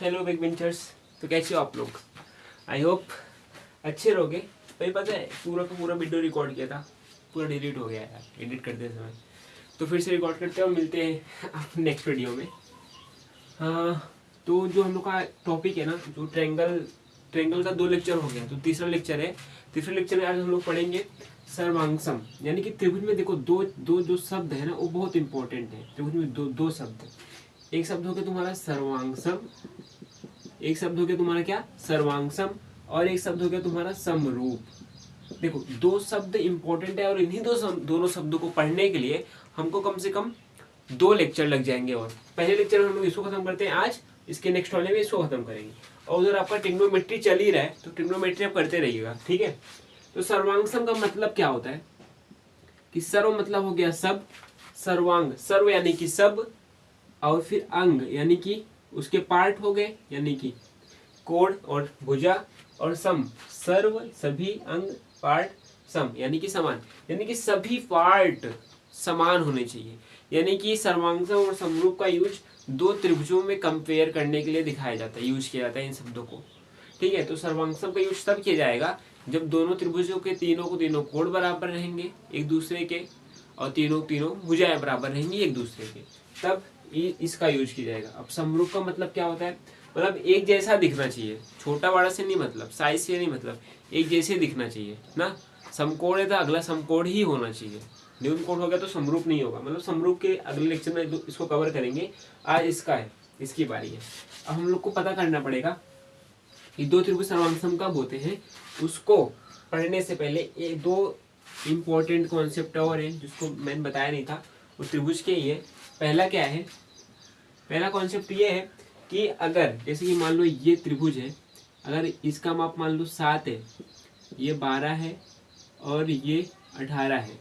Hello big ventures. तो कैसे हो आप लोग? आई होप अच्छे रहोगे। भाई पता है पूरा का पूरा वीडियो रिकॉर्ड किया था, पूरा डिलीट हो गया यार एडिट करते समय। तो फिर से रिकॉर्ड करते हैं और मिलते हैं आप नेक्स्ट वीडियो में। हाँ, तो जो हम लोग का टॉपिक है ना, जो ट्रायंगल ट्रायंगल का 2 लेक्चर हो गया, तो तीसरा लेक्चर है। तीसरे लेक्चर में आज हम लोग पढ़ेंगे सर्वांगसम, यानी कि त्रिभुज में देखो दो दो जो शब्द है ना वो बहुत इंपॉर्टेंट है। त्रिभुज में दो दो शब्द, एक शब्द हो गया तुम्हारा सर्वांगसम, एक शब्द हो गया तुम्हारा क्या सर्वांगसम, और एक शब्द हो गया तुम्हारा समरूप। देखो दो शब्द इंपॉर्टेंट है और इन्हीं दोनों शब्दों को पढ़ने के लिए हमको कम से कम 2 लेक्चर लग जाएंगे। और पहले लेक्चर में हम लोग इसको खत्म करते हैं आज, इसके नेक्स्ट वाले में इसको खत्म करेंगे। और उधर आपका ट्रिग्नोमेट्री चल ही रहा है तो ट्रिग्नोमेट्री आप करते रहिएगा, ठीक है। तो सर्वांगसम का मतलब क्या होता है कि सर्व मतलब हो गया सब, सर्वांग सर्व यानी कि सब, और फिर अंग यानी कि उसके पार्ट हो गए, यानी कि कोण और भुजा, और सम सर्व सभी अंग पार्ट सम यानी कि समान, यानी कि सभी पार्ट समान होने चाहिए। यानी कि सर्वांगसम और समरूप का यूज 2 त्रिभुजों में कंपेयर करने के लिए दिखाया जाता है, यूज किया जाता है इन शब्दों को, ठीक है। तो सर्वांगसम का यूज तब किया जाएगा जब दोनों त्रिभुजों के तीनों कोण बराबर रहेंगे एक दूसरे के, और तीनों भुजाएं बराबर रहेंगी एक दूसरे के, तब इसका यूज किया जाएगा। अब समरूप का मतलब क्या होता है, मतलब एक जैसा दिखना चाहिए, छोटा बड़ा से नहीं मतलब, साइज से नहीं मतलब, एक जैसे दिखना चाहिए ना। समकोण है तो अगला समकोण ही होना चाहिए, न्यून कोण हो गया तो समरूप नहीं होगा। मतलब समरूप के अगले लेक्चर में इसको कवर करेंगे, आज इसका है, इसकी बारी है। अब हम लोग को पता करना पड़ेगा कि 2 त्रिभुज सर्वांगसम कब होते हैं। उसको पढ़ने से पहले ये 2 इंपॉर्टेंट कॉन्सेप्ट और है जिसको मैंने बताया नहीं था, वो त्रिभुज के ही है। पहला क्या है, पहला कॉन्सेप्ट ये है कि अगर जैसे कि मान लो ये त्रिभुज है, अगर इसका माप मान लो 7 है, ये 12 है और ये 18 है,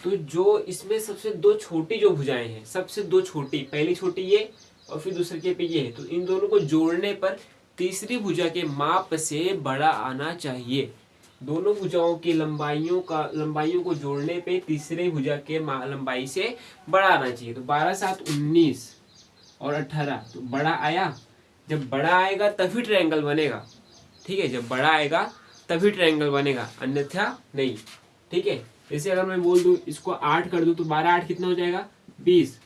तो जो इसमें सबसे 2 छोटी जो भुजाएं हैं, सबसे 2 छोटी, पहली छोटी ये और फिर दूसरे के पे ये है, तो इन दोनों को जोड़ने पर तीसरी भुजा के माप से बड़ा आना चाहिए। दोनों भुजाओं की लंबाइयों को जोड़ने पे तीसरे भुजा के लंबाई से बड़ा आना चाहिए। तो 12 7 19 और 18 तो बड़ा आया। जब बड़ा आएगा तभी ट्रायंगल बनेगा, ठीक है। जब बड़ा आएगा तभी ट्रायंगल बनेगा, अन्यथा नहीं, ठीक है। जैसे अगर मैं बोल दूं इसको 8 कर दूं तो 12 8 कितना हो जाएगा 20।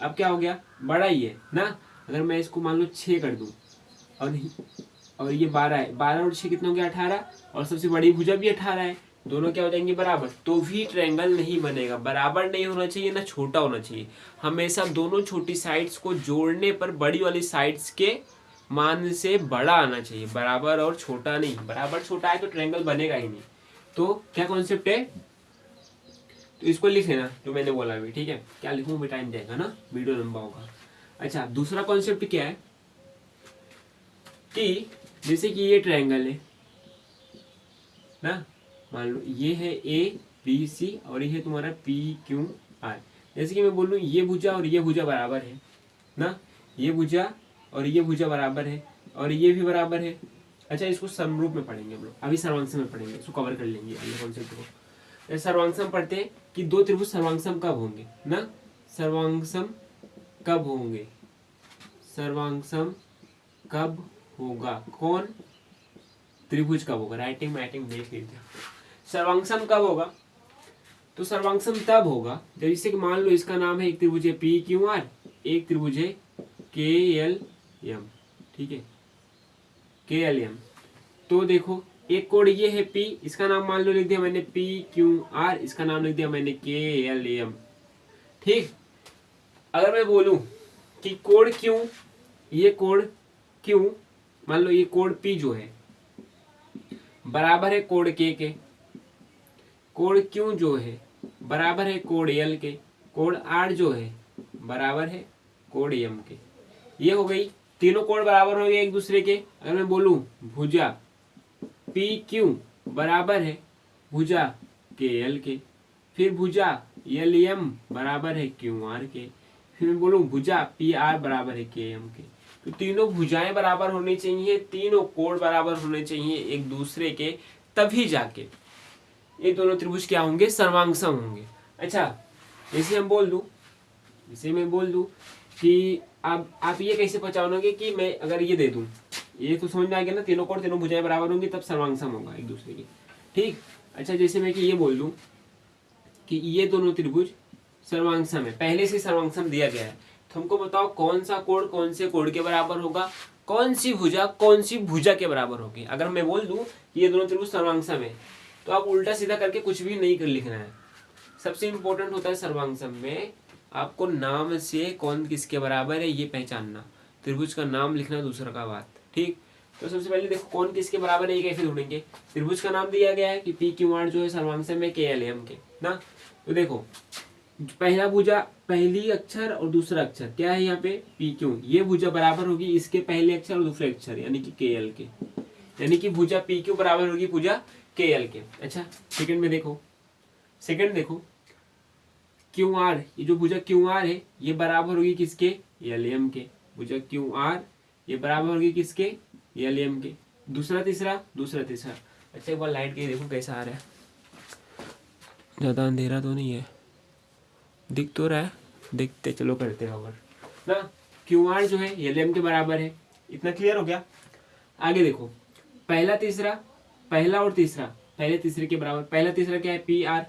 अब क्या हो गया, बड़ा ही है ना। अगर मैं इसको मान लो 6 कर दूं और ये 12 है, 12 और 6 कितना हो गया 18, और सबसे बड़ी भुजा भी 18 है, दोनों क्या हो जाएंगे बराबर, तो भी ट्रायंगल नहीं बनेगा। बराबर नहीं होना चाहिए ना छोटा होना चाहिए, हमेशा दोनों छोटी साइड्स को जोड़ने पर बड़ी वाली साइड्स के मान से बड़ा आना चाहिए, बराबर और छोटा नहीं। बराबर छोटा है तो ट्रायंगल बनेगा ही नहीं। तो क्या कॉन्सेप्ट है, तो इसको लिख लेना जो मैंने बोला अभी, ठीक है। क्या लिखूं भी, टाइम जाएगा ना, वीडियो लंबा होगा। अच्छा, दूसरा कॉन्सेप्ट क्या है कि जैसे कि ये ट्रायंगल है ना, मान लो ये है ए बी सी और ये है तुम्हारा पी क्यू आर। जैसे कि मैं बोल लूँ ये भुजा और ये भुजा बराबर है ना, ये भुजा और ये भुजा बराबर है और ये भी बराबर है। अच्छा, इसको समरूप में पढ़ेंगे हम लोग, अभी सर्वांगसम में पढ़ेंगे, इसको कवर कर लेंगे अगले कॉन्सेप्ट को। सर्वांगसम पढ़ते हैं कि 2 त्रिभुज सर्वांगसम कब होंगे ना, सर्वांगसम कब होंगे, सर्वांगसम कब होगा, कौन त्रिभुज कब होगा, राइटिंग देख लीजिए। सर्वांगसम कब होगा, तो सर्वांगसम तब होगा जैसे कि मान लो इसका नाम है, एक त्रिभुज है पी क्यू आर, एक त्रिभुज है के एल एम, ठीक है, के एल एम। तो देखो एक कोण ये है पी, इसका नाम मान लो लिख दिया मैंने पी क्यू आर, इसका नाम लिख दिया मैंने के एल एम, ठीक। अगर मैं बोलूं कि कोण क्यों, ये कोण क्यों, मान लो ये कोण पी जो है बराबर है कोण के, कोण क्यों जो है बराबर है कोण एल के, कोण आर जो है बराबर है कोण एम के। ये हो गई, तीनों कोण बराबर हो गए एक दूसरे के। अगर मैं बोलूं भुजा पी क्यू बराबर है भुजा के एल के, फिर भुजा एल एम बराबर है क्यू आर के, फिर मैं बोलूं भुजा पी आर बराबर है के एम के। तो तीनों भुजाएं बराबर होनी चाहिए, तीनों कोण बराबर होने चाहिए एक दूसरे के, तभी जाके ये दोनों त्रिभुज क्या होंगे, सर्वांगसम होंगे। अच्छा, जैसे मैं बोल दूं कि अब आप ये कैसे पहचानोगे कि मैं अगर ये दे दूं, ये तो समझ में आ गया ना, तीनों कोण तीनों भुजाएं बराबर होंगी तब सर्वांग सम होगा एक दूसरे की। ठीक, अच्छा जैसे मैं कि ये बोल दूं कि ये दोनों त्रिभुज सर्वांग सम है, पहले से सर्वांग सम दिया गया है, तो हमको बताओ कौन सा कोण कौन से कोण के बराबर होगा, कौन सी भुजा के बराबर होगी। अगर मैं बोल दूं कि ये दोनों त्रिभुज सर्वांग सम है, तो आप उल्टा सीधा करके कुछ भी नहीं कर लिखना है। सबसे इंपॉर्टेंट होता है सर्वांग सम में आपको नाम से कौन किसके बराबर है ये पहचानना, त्रिभुज का नाम लिखना दूसरा का बात। ठीक, तो सबसे पहले देखो कौन किसके बराबर है ये कैसे ढूंढेंगे। त्रिभुज का नाम दिया गया है कि पी क्यू आर जो है सर्वांग सम है KLM के ना। तो देखो पहला भुजा, पहली अक्षर और दूसरा अक्षर क्या है यहाँ पे पी क्यू, ये भुजा बराबर होगी इसके पहले अक्षर और दूसरे अक्षर यानी कि KL के, यानी कि भुजा पी क्यू बराबर होगी भुजा KL के। अच्छा सेकंड में देखो, सेकंड देखो क्यू आर, ये जो भुजा क्यू आर है ये बराबर होगी किसके LM के, भुजा क्यू आर ये बराबर होगी किसके LM के। दूसरा तीसरा, दूसरा तीसरा। अच्छा एक बार लाइट के देखो कैसा आ रहा है, ज़्यादा अंधेरा तो नहीं है, दिख तो रहा है, देखते चलो करते हैं ओवर ना। क्यू आर जो है LM के बराबर है, इतना क्लियर हो गया। आगे देखो पहला तीसरा, पहला और तीसरा पहले तीसरे के बराबर, पहला तीसरा क्या है PR,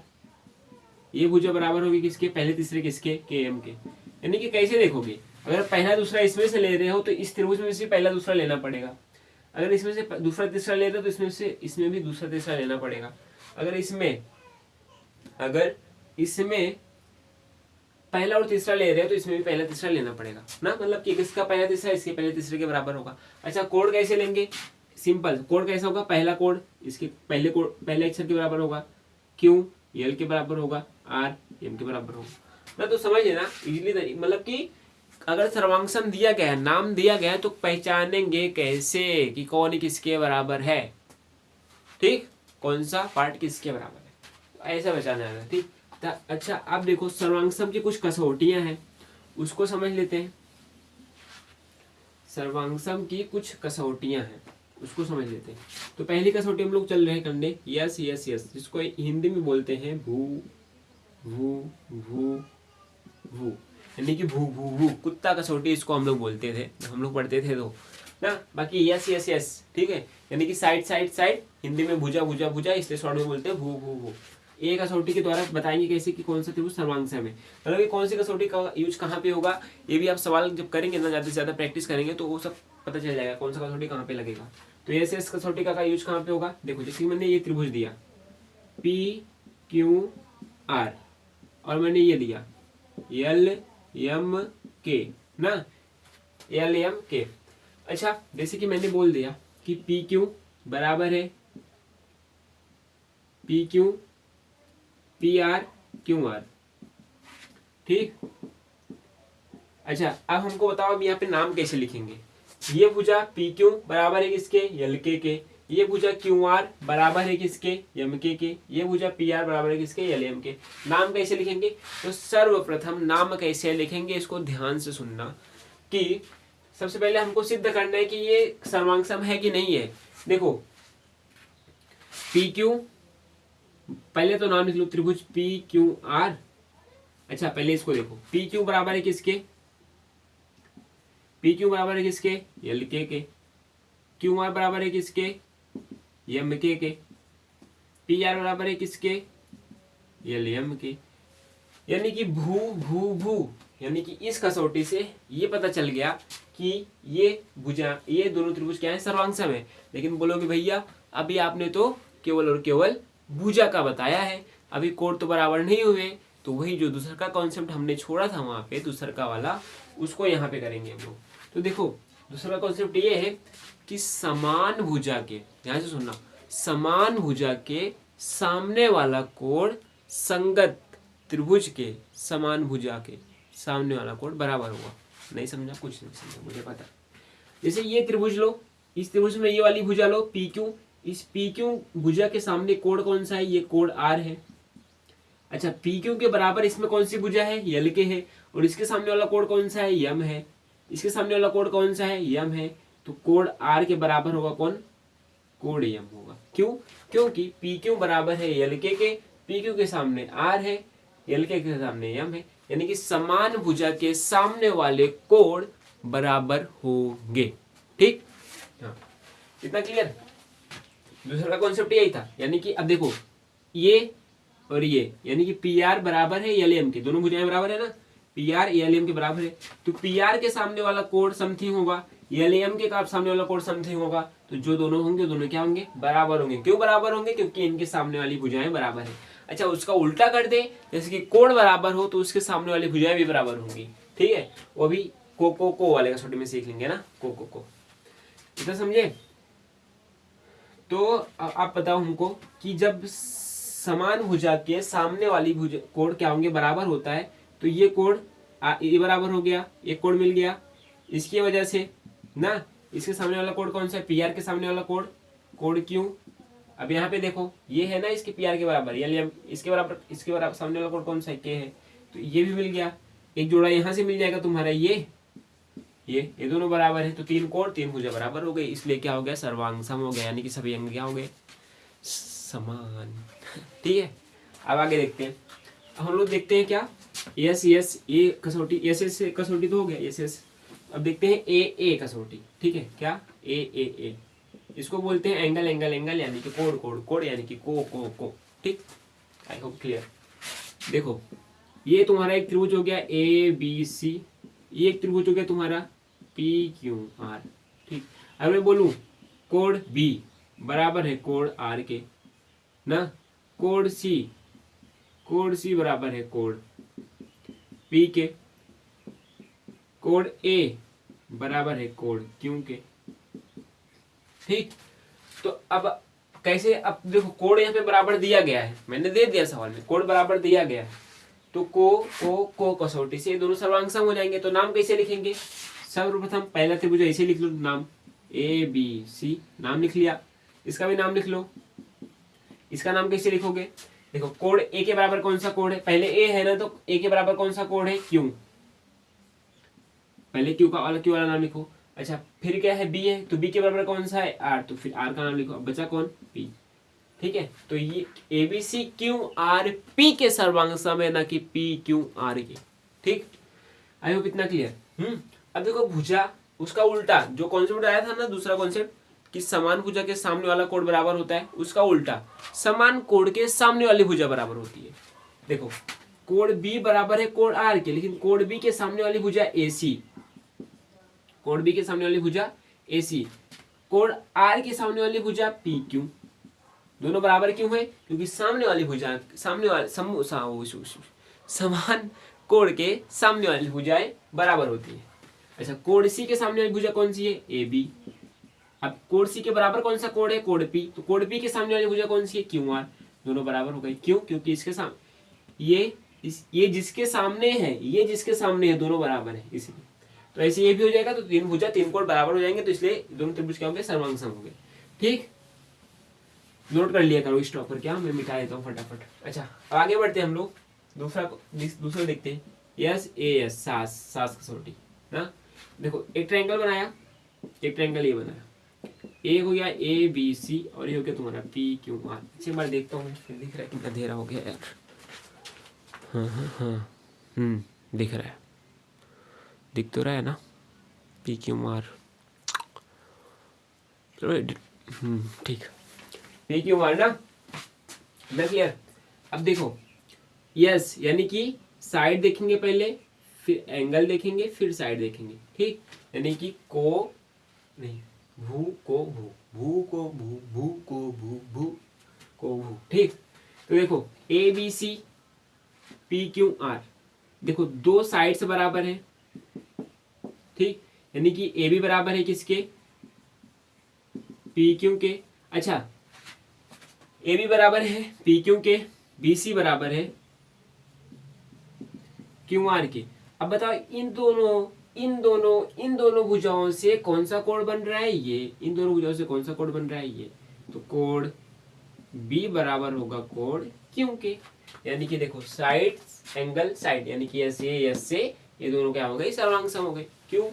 ये भुजा बराबर होगी किसके पहले तीसरे किसके KM के। यानी कि कैसे देखोगे, अगर पहला दूसरा इसमें से ले रहे हो तो इस त्रिभुज में से पहला दूसरा लेना पड़ेगा, अगर इसमें से दूसरा तीसरा ले रहे हो तो इसमें से इसमें भी दूसरा तीसरा लेना पड़ेगा, अगर इसमें पहला और तीसरा ले रहे हो तो इसमें भी पहला तीसरा लेना पड़ेगा ना, मतलब कि किसका पहला तीसरा इसके पहले तीसरे के बराबर होगा। अच्छा कोण कैसे लेंगे, सिंपल कोण कैसा होगा, पहला कोण इसके पहले अक्षर के बराबर होगा, Q L के बराबर होगा, R M के बराबर होगा ना। तो समझ लेना इजीली, मतलब कि अगर सर्वांग सम दिया गया है, नाम दिया गया है, तो पहचानेंगे कैसे कि कौन किसके बराबर है। ठीक, कौन सा पार्ट किसके बराबर है, ऐसा पहचाना है। ठीक, अच्छा अब देखो सर्वांग सम की कुछ कसौटियां हैं उसको समझ लेते हैं। सर्वांग सम की कुछ कसौटियां हैं उसको समझ लेते हैं। तो पहली कसौटी हम लोग चल रहे हैं करने यस यस यस, जिसको हिंदी में बोलते हैं भू भू भू भू, यानी कि भू भू भू, कुत्ता कसौटी इसको हम लोग बोलते थे, हम लोग पढ़ते थे तो ना। बाकी यस यस यस, ठीक है, यानी कि साइड साइड साइड, हिंदी में भुजा भुजा भुजा, इसलिए शॉर्ट में बोलते हैं भू भू भू। एक कसौटी के द्वारा बताएंगे कैसे कि कौन सा त्रिभुज सर्वांग सम है, मतलब कि कौन सी कसौटी का यूज कहाँ पे होगा, ये भी आप सवाल जब करेंगे ना, ज़्यादा से ज़्यादा प्रैक्टिस करेंगे तो वो सब पता चल जाएगा कौन सा कसौटी कहाँ पे लगेगा। तो ऐसे इस कसौटी का यूज कहाँ पे होगा, देखो जैसे मैंने ये त्रिभुज दिया PQR और मैंने ये दिया LMK ना, LMK। अच्छा जैसे कि मैंने बोल दिया कि PQ बराबर है PQ PR QR, ठीक। अच्छा अब हमको बताओ अब यहाँ पे नाम कैसे लिखेंगे। ये भुजा PQ बराबर है किसके LK के, ये भुजा QR बराबर है किसके MK के, ये भुजा PR बराबर है किसके LM के। नाम कैसे लिखेंगे, तो सर्वप्रथम नाम कैसे लिखेंगे इसको ध्यान से सुनना कि सबसे पहले हमको सिद्ध करना है कि ये सर्वांग सम है कि नहीं है। देखो PQ, पहले तो नाम लिख लो त्रिभुज PQR। अच्छा पहले इसको देखो PQ बराबर है किसके, PQ बराबर है किसके LK के, QR बराबर है किसके MK के, PR बराबर है किसके LM के। यानी कि भू भू भू, यानी कि इस कसौटी से ये पता चल गया कि ये भुजा, ये दोनों त्रिभुज क्या है सर्वांग सम है। लेकिन बोलोगे भैया अभी आपने तो केवल और केवल भुजा का बताया है, अभी कोण तो बराबर नहीं हुए, तो वही जो दूसरा का कॉन्सेप्ट हमने छोड़ा था वहां पे दूसरा का वाला, उसको यहाँ पे करेंगे हम लोग। तो देखो दूसरा कॉन्सेप्ट ये है कि समान भुजा के, ध्यान से सुनना, समान भुजा के सामने वाला कोण संगत त्रिभुज के समान भुजा के सामने वाला कोण बराबर होगा। नहीं समझा, कुछ नहीं समझा, मुझे पता। जैसे ये त्रिभुज लो, इस त्रिभुज में ये वाली भुजा लो PQ, इस PQ भुजा के सामने कोण कौन सा है, ये कोण R है। अच्छा PQ के बराबर इसमें कौन सी भुजा है LK है, और इसके सामने वाला कोण कौन सा है M है, इसके सामने वाला कोण कौन सा है M है। तो कोण R के बराबर होगा कौन, कोण M होगा। क्यों, क्योंकि PQ बराबर है LK के, PQ के सामने R है, LK के सामने M है, यानी कि समान भुजा के सामने वाले कोण बराबर होंगे। ठीक, हाँ इतना क्लियर। दूसरा कॉन्सेप्ट यही था, यानी कि अब देखो ये और ये, यानी कि पी आर बराबर है एल एम के, दोनों भुजाएं बराबर है ना, पी आर एल एम के बराबर है। तो पी आर के सामने वाला कोण समथिंग होगा, एल एम के सामने वाला कोण समथिंग होगा, तो जो दोनों होंगे दोनों क्या होंगे, बराबर होंगे। क्यों बराबर होंगे, क्योंकि इनके सामने वाली भुजाएं बराबर है। अच्छा उसका उल्टा कर दे, जैसे कि कोण बराबर हो तो उसके सामने वाली भुजाएं भी बराबर होंगी। ठीक है, वो भी को वाले का छोटे में सीख लेंगे ना, को इतना समझे। तो आप बताओ हमको कि जब समान भुजा के सामने वाली भुजा कोण क्या होंगे, बराबर होता है, तो ये कोण ये बराबर हो गया, एक कोण मिल गया इसकी वजह से ना। इसके सामने वाला कोण कौन सा है, पी आर के सामने वाला कोण, कोण क्यों। अब यहाँ पे देखो ये है ना इसके पी आर के बराबर, यानी इसके बराबर सामने वाला कोण कौन सा के है, तो ये भी मिल गया। एक जोड़ा यहाँ से मिल जाएगा तुम्हारा, ये दोनों बराबर है, तो तीन कोण तीन भुजा बराबर हो गई, इसलिए क्या हो गया, सर्वांग सम हो गया, यानी कि सभी अंग क्या हो गए, समान। ठीक है, अब आगे देखते हैं। हम लोग देखते हैं क्या, यस ये कसौटी, यस कसौटी तो हो गया यस। अब देखते हैं ए कसौटी। ठीक है, क्या ए इसको बोलते हैं एंगल यानी कि कोण यानी कि को। ठीक, आई होप क्लियर। देखो ये तुम्हारा एक त्रिभुज हो गया ए बी सी, ये एक त्रिभुज हो गया तुम्हारा पी क्यू आर। ठीक, अब मैं बोलूं कोण बी बराबर है कोण आर के ना, कोण सी बराबर है कोण पी के, कोण ए बराबर है कोण क्यू के। ठीक, तो अब कैसे, अब देखो कोण यहाँ पे बराबर दिया गया है, मैंने दे दिया सवाल में, कोण बराबर दिया गया है, तो को कसौटी से दोनों सर्वांग सम हो जाएंगे। तो नाम कैसे लिखेंगे, सर्वप्रथम पहला त्रिभुज ऐसे लिख लो, नाम ए बी सी, नाम लिख लिया, इसका भी नाम लिख लो। इसका नाम कैसे लिखोगे, देखो कोण ए के बराबर कौन सा कोण है, पहले ए है ना, तो ए के बराबर कौन सा कोण है, क्यू, पहले क्यू वाला नाम लिखो। अच्छा फिर क्या है, बी है, तो बी के बराबर कौन सा है, आर, तो फिर आर का नाम लिखो। अब बचा कौन, पी। ठीक है, तो ये A B C Q R P के सर्वांग सम है, ना कि पी क्यू आर के। ठीक, आई होप इतना क्लियर। अब देखो भुजा उसका उल्टा, जो कॉन्सेप्ट आया था ना दूसरा कॉन्सेप्ट कि समान भुजा के सामने वाला कोण बराबर होता है, उसका उल्टा समान कोण के सामने वाली भुजा बराबर होती है। देखो कोण बी बराबर है कोण आर के, लेकिन कोण बी के सामने वाली भुजा ए सी, कोण बी के सामने वाली भुजा ए सी, कोण आर के सामने वाली भुजा पी क्यू, दोनों बराबर क्यों है, क्योंकि सामने वाली भुजा समान कोण के सामने वाली भुजाएं बराबर होती है। अच्छा कोण सी के सामने वाली भुजा कौन सी है, ए बी। अब कोण सी के बराबर कौन सा कोण है, कोण पी, तो कोण पी के सामने वाली भुजा कौन सी है, क्यू आर, दोनों बराबर हो गए। क्यों, क्योंकि इसके सामने ये जिसके सामने है, ये जिसके सामने है, दोनों बराबर है, इसलिए। तो ऐसे ये भी हो जाएगा, तो तीन भुजा तीन कोण बराबर हो जाएंगे, तो इसलिए दोनों त्रिभुज क्या होंगे, सर्वांग सम होंगे। ठीक, नोट कर लिया करो स्टॉप पर, क्या मैं मिटा देता हूँ फटाफट। अच्छा अब आगे बढ़ते हैं हम लोग, दूसरा देखते हैं, यस ए एस सास कसौटी ना। देखो एक ट्रायंगल बनाया, एक ट्रायंगल ये बनाया, ए हो गया ए बी सी, और ये हो गया तुम्हारा पी क्यू आर। अच्छी बार देखता हूँ, फिर दिख रहा है कितना अंधेरा हो गया यार। हाँ दिख रहा है, दिख तो रहा है ना, पी क्यू आर। ठीक, पी क्यू आर ना क्लियर। अब देखो यस यानी कि साइड देखेंगे पहले, फिर एंगल देखेंगे, फिर साइड देखेंगे। ठीक, यानी कि को नहीं, भू को भू, भू को भू, भू को भू, भू को भू। ठीक, तो देखो A B C P Q R, देखो दो साइड्स बराबर है। ठीक, यानी कि ए बी बराबर है किसके, पी क्यू के। अच्छा ए बी बराबर है पी क्यू के, बी सी बराबर है क्यू आर के। अब बताओ इन दोनों भुजाओं से कौन सा कोण बन रहा है, ये इन दोनों भुजाओं से कौन सा कोण बन रहा है, ये तो कोण बी बराबर होगा कोण क्यू के। यानी कि देखो साइड एंगल साइड, यानी कि यस से ये दोनों क्या हो गए, सर्वांग सम हो गए। क्यों,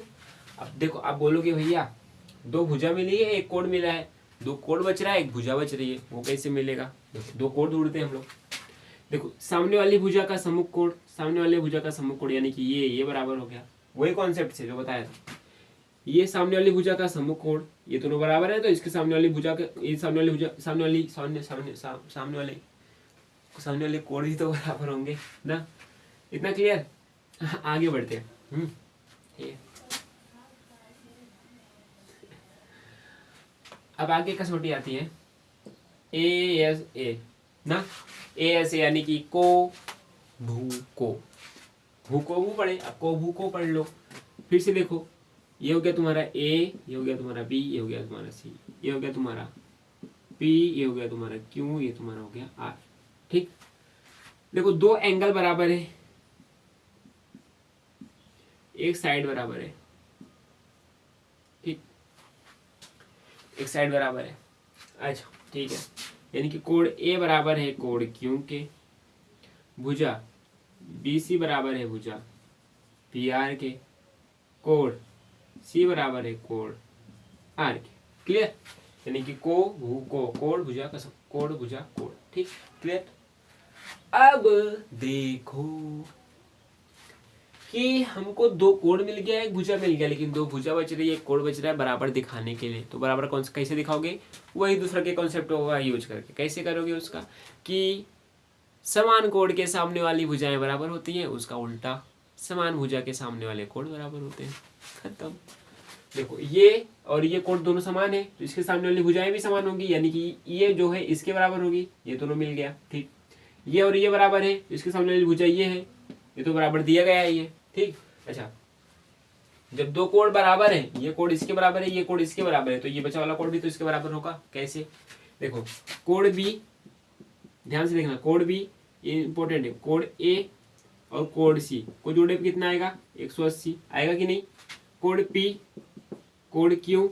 अब देखो आप बोलोगे भैया दो भुजा मिली है, एक कोण मिला है, दो कोण बच रहा है, एक भुजा बच रही है, वो कैसे मिलेगा, दो कोण ढूंढते हैं हम लोग। देखो सामने वाली भुजा का सम्मुख कोण, सामने वाली भुजा का सम्मुख कोण, यानी कि ये बराबर हो गया, वही कॉन्सेप्ट से जो बताया था। ये सामने वाली भुजा का सम्मुख कोण, ये दोनों बराबर है तो इसके सामने वाली भुजा का, ये सामने वाली भुजा, सामने वाले कोण भी तो बराबर होंगे ना। इतना क्लियर। आगे बढ़ते हैं। ये अब आगे कसौटी आती है ए ना। ए यानी कि को भू को, भू को भू पढ़े, अब को भू को पढ़ लो। फिर से देखो, ये हो गया तुम्हारा ए, ये हो गया तुम्हारा बी, ये हो गया तुम्हारा सी, ये हो गया तुम्हारा पी, ये हो गया तुम्हारा क्यू, ये तुम्हारा हो गया आर। ठीक, देखो दो एंगल बराबर है, एक साइड बराबर है। ठीक, एक साइड बराबर है। अच्छा ठीक है, यानी कि कोण ए बराबर है कोण क्यू के, भुजा बी सी बराबर है भुजा पी आर के, कोण सी बराबर है कोण आर के। क्लियर, यानी कि को भू को, कोण भुजा का कोण भुजा कोण। ठीक, क्लियर। अब देखो कि हमको दो कोण मिल गया, एक भुजा मिल गया, लेकिन दो भुजा बच रही है, एक कोण बच रहा है बराबर दिखाने के लिए। तो बराबर कौन कैसे दिखाओगे, वही दूसरा के कॉन्सेप्ट होगा यूज करके। कैसे करोगे उसका, कि समान कोण के सामने वाली भुजाएं बराबर होती हैं, उसका उल्टा समान भुजा के सामने वाले कोण बराबर होते हैं। खत्म। देखो ये और ये कोण दोनों समान है तो इसके सामने वाली भुजाएं भी समान होंगी, यानी कि ये जो है इसके बराबर होगी, ये दोनों मिल गया। ठीक, ये और ये बराबर है, इसके सामने वाली भुजा ये है, ये तो बराबर दिया गया है ये। ठीक, अच्छा जब दो कोण बराबर है, ये कोण इसके बराबर है, ये कोण इसके बराबर है, तो ये बचा वाला कोण भी तो इसके बराबर होगा। कैसे, देखो कोण बी, ध्यान से देखना, कोण बी ये इंपॉर्टेंट है, कोण ए और कोण सी को जोड़े पे कितना आएगा, 180 आएगा कि नहीं। कोण पी, कोण क्यू,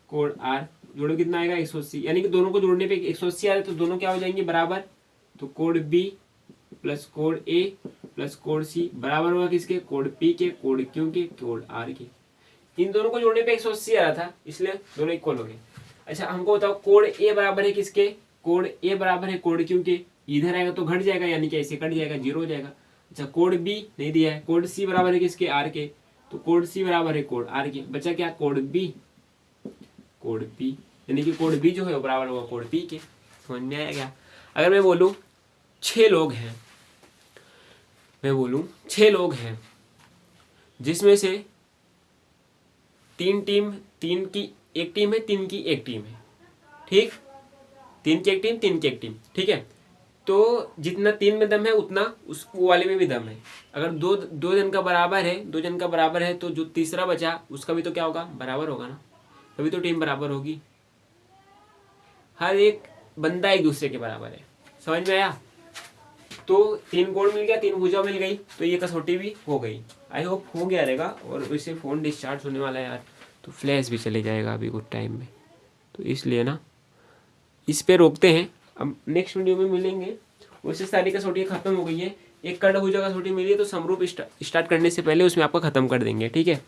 कोण आर जोड़े कितना आएगा, 180, यानी कि दोनों को जोड़ने पे 180 आ रहा है, तो दोनों क्या हो जाएंगे बराबर। तो कोण बी प्लस कोण ए प्लस कोण सी बराबर होगा किसके, कोण पी के, कोण क्यू के, कोण आर के। इन दोनों को जोड़ने पे 180 आ रहा था, इसलिए दोनों इक्वल हो गए। अच्छा हमको बताओ कोण ए बराबर है किसके, कोण ए बराबर है कोण क्यू के, इधर आएगा तो घट जाएगा, यानी कि ऐसे कट जाएगा, 0 हो जाएगा। अच्छा कोण बी नहीं दिया है, कोण सी बराबर है किसके, आर के, तो कोण सी बराबर है कोण आर के, बचा क्या, कोण बी, कोण पी, यानी कि कोण बी जो है वो बराबर होगा कोण पी के। समझ में आएगा। अगर मैं बोलूं 6 लोग हैं, मैं बोलूं 6 लोग हैं, जिसमें से 3 की एक टीम है, 3 की एक टीम है। ठीक, 3 की एक टीम, 3 की एक टीम। ठीक है, तो जितना 3 में दम है उतना उस वाले में भी दम है। अगर दो जन का बराबर है, 2 जन का बराबर है, तो जो तीसरा बचा उसका भी तो क्या होगा, बराबर होगा ना, तभी तो टीम बराबर होगी। हर एक बंदा एक दूसरे के बराबर है। समझ में आया। तो 3 कोण मिल गया, 3 भुजा मिल गई, तो ये कसौटी भी हो गई। आई होप हो गया रहेगा। और वैसे फ़ोन डिस्चार्ज होने वाला है यार, तो फ्लैश भी चले जाएगा अभी कुछ टाइम में, तो इसलिए ना इस पे रोकते हैं। अब नेक्स्ट वीडियो में मिलेंगे। वैसे सारी कसौटी खत्म हो गई है, एक कर्ण भुजा कसौटी मिली है, तो समरूप स्टार्ट करने से पहले उसमें आपका खत्म कर देंगे। ठीक है।